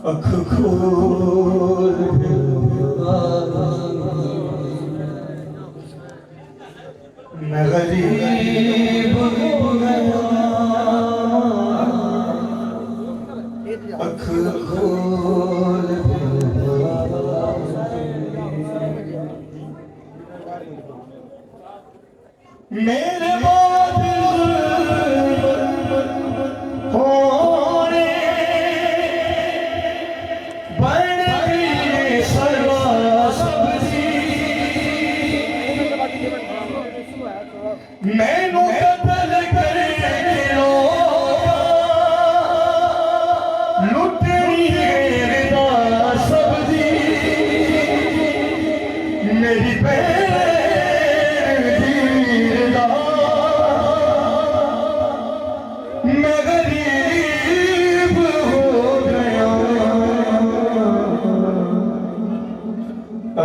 अख खोल मैं गरीब हो गया अख खोल मेरे बाद होने बन गई सरवा सब्जी मैनू कतल करे लुटनी मेरा सब्जी मेरी मैं गरीब हो गया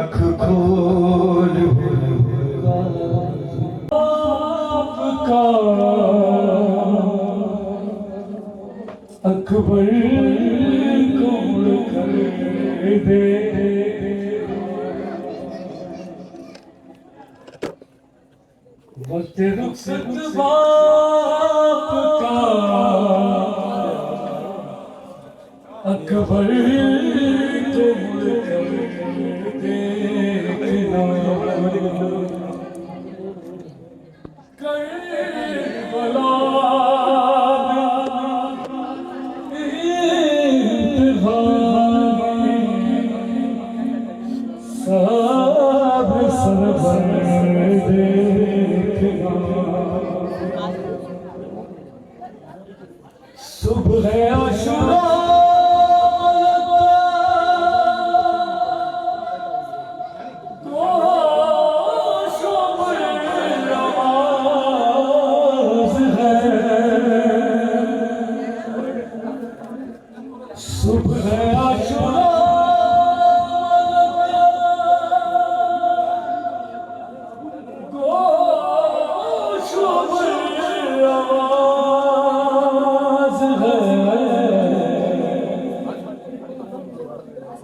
अख खोल आपका अकबर को मुड़ कर दे वक्त रुखसत बाप का अकबर को मुड़ कर देखना करबला सब सरवर देखना सुबह आशुरा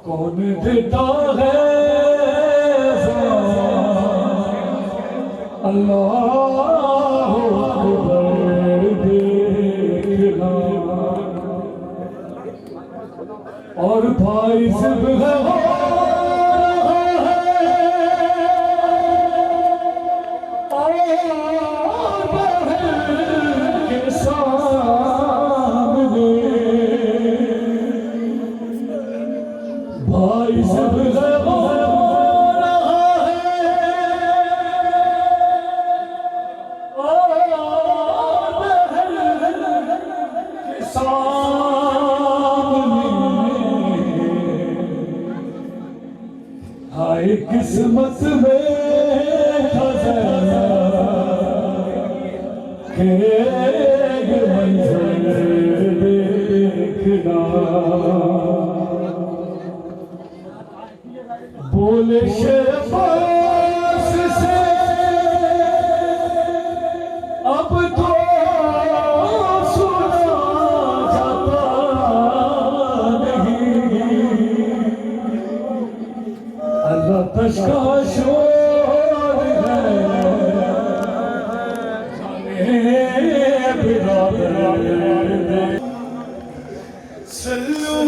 कौन देता है अल्लाह अकबर देखना और भाई सब है भाई सब हो रहा है और बहन के सामने हाय किस्मत में खजाना के मंजर देखना बोले शहबाज से अब तो सुना जाता नहीं अल्लाह तशका शोर है जाने बिरादर सल्लू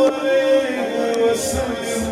अलैहि वसल्लम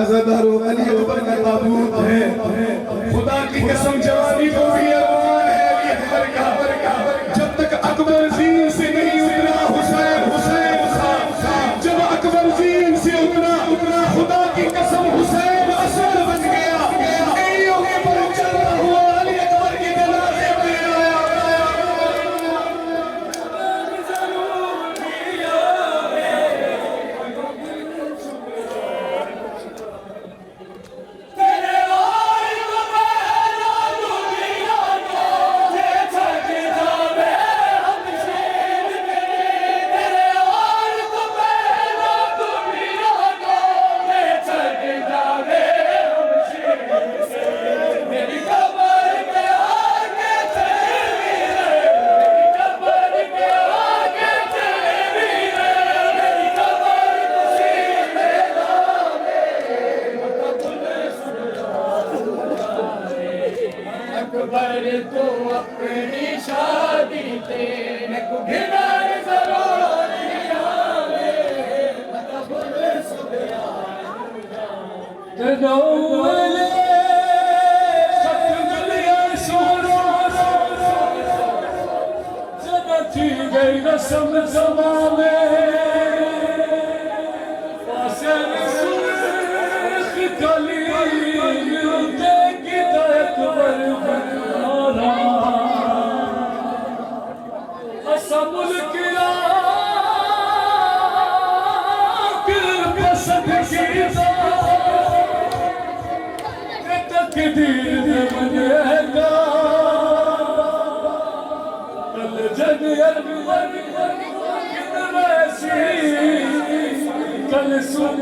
अज़ादारो अली अकबर का ताबूत है। खुदा की कसम जवानी को भी अरमान है अली अकबर का। जब तक अकबर ज़ीन से नहीं उतरा हुसैन जब अकबर ज़ीन से उतरा खुदा की कसम हुसैन असद बन गया। एड़ियों के पर चलता हुआ अली अकबर के जनाजे में आया। अकबर तो अपनी शादी पे को गिनार ज़रूरिया तनौले सतगलिया सोरो जदा थी गई रस्म ज़माने वासन सुर्ख कली कल सुन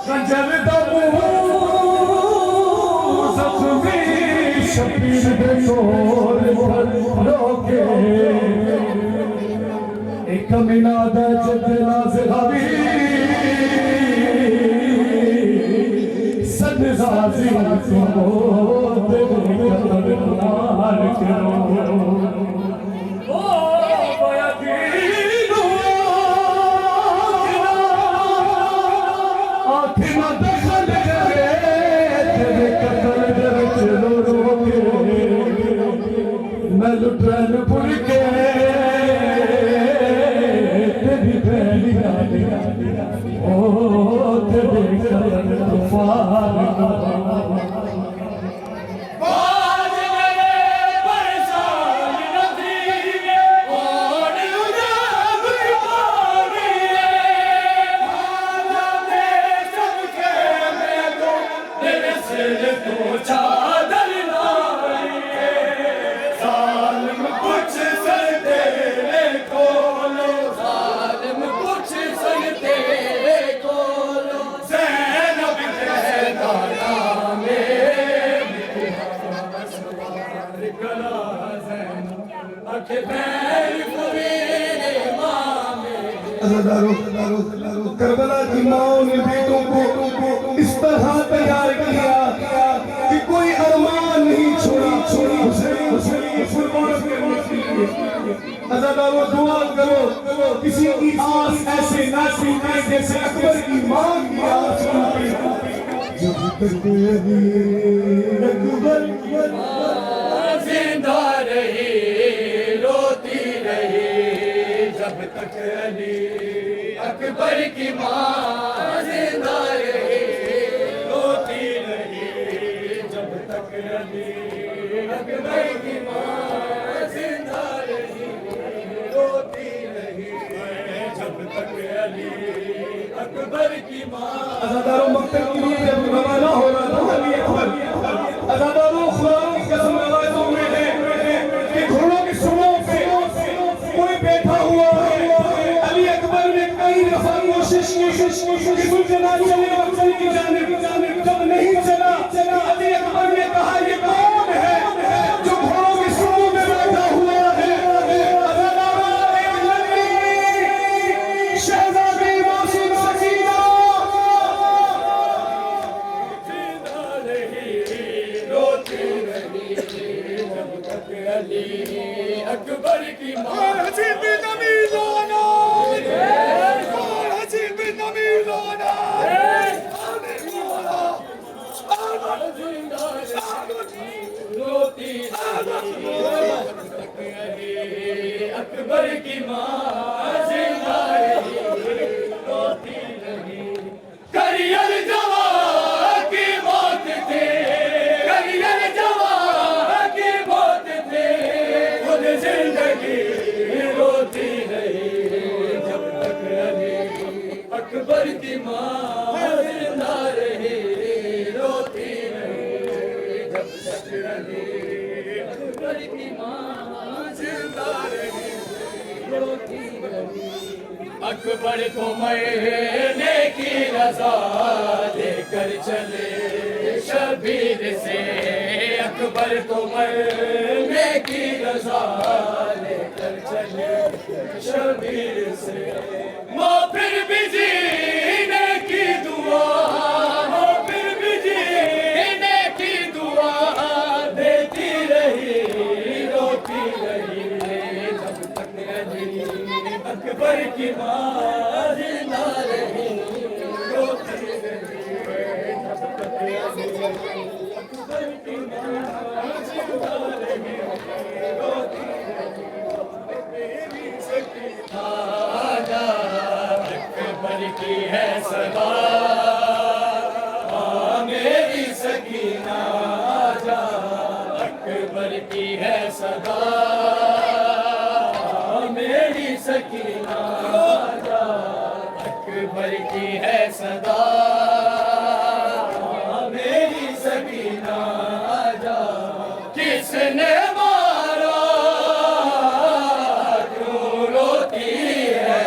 खंजर जख्मी शबीर दे कोल लोके एक मिनाद जदला ज़हाबी सद राज़ी को तेरे कदर करो ओ यकीन आखिना दखल करे तेरे कदर चलो रोके मैं लुटन पुर के तेरी पहली गाली ओ तेरे कदर तूफान करबला की माओ ने बेटों को इस तरह तैयार किया कि कोई अरमान नहीं छोड़ा अज़ादारो दुआ करो किसी की आस ऐसे ना टूटे जैसे अकबर की मां की आस टूटी जब तक अकबर जिंदा रही रोती रही जब तक अली अकबर की माँ जिंदा रही रोती रही जब तक अली अकबर की माँ जिंदा रही रोती रही जब तक अली अकबर की माँ अज़ादारो मक्तब के लिए जब रवाना हो रहा था अली अकबर अज़ादारो खुदा की कसम नवाज़ों में है कि घोड़ों की सुबह पे कोई बैठा हुआ है अली अकबर ने कई दफा कोशिश की कि सुलझना चले अफजल की जानिब जब नहीं चला अली अकबर ने कहा ये कौन है जो घोड़ों की सुबह में बैठा हुआ है अज़ादारो एक लड़की शहज़ादी मासूम सकीना जिंदा रही रोती रही जब तक अली अकबर की माँ रोती अकबर की माँ जिंदा रही रोती रही करियर जवान की मौत थे करियर जवान की मौत थे खुद जिंदगी रोती रही जब तक अली अकबर की माँ जिंदा रही रोती रही जब तक अली अकबर की माँ जिंदा रही रोती रही अकबर को मरने की रज़ा लेकर चले शबीर से अकबर को मरने की रज़ा लेकर चले शबीर से माँ फिर भी जीने की दुआ माँ फिर भी जीने की दुआ देती रही रोती रही जब तक अली अकबर की माँ जिंदा रही रोती रही जब तक अली अकबर की माँ जिंदा रही रोती रही आजा अकबर की है सदा मेरी सकीना आजा अकबर की है सदा मेरी सकीना आजा अकबर की है सदा मेरी सकीना आजा किसने मारा क्यों रोती है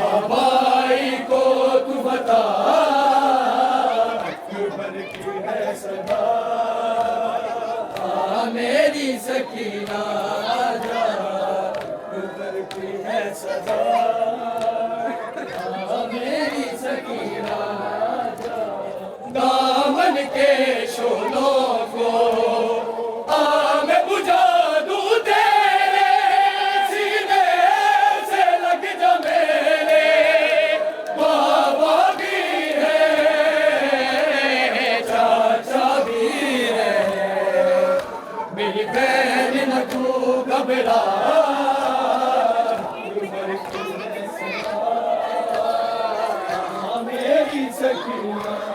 आबाई को तू बता सकीना आजा, गुलबर की है सजा। मेरी सकीना आजा, दामन के शोलों को मैं बुझा दूं तेरे सीने से, लग जा मेरे बाबा भी है, चाचा भी है, मेरी बहन न तू घबरा, मेरी सकीना।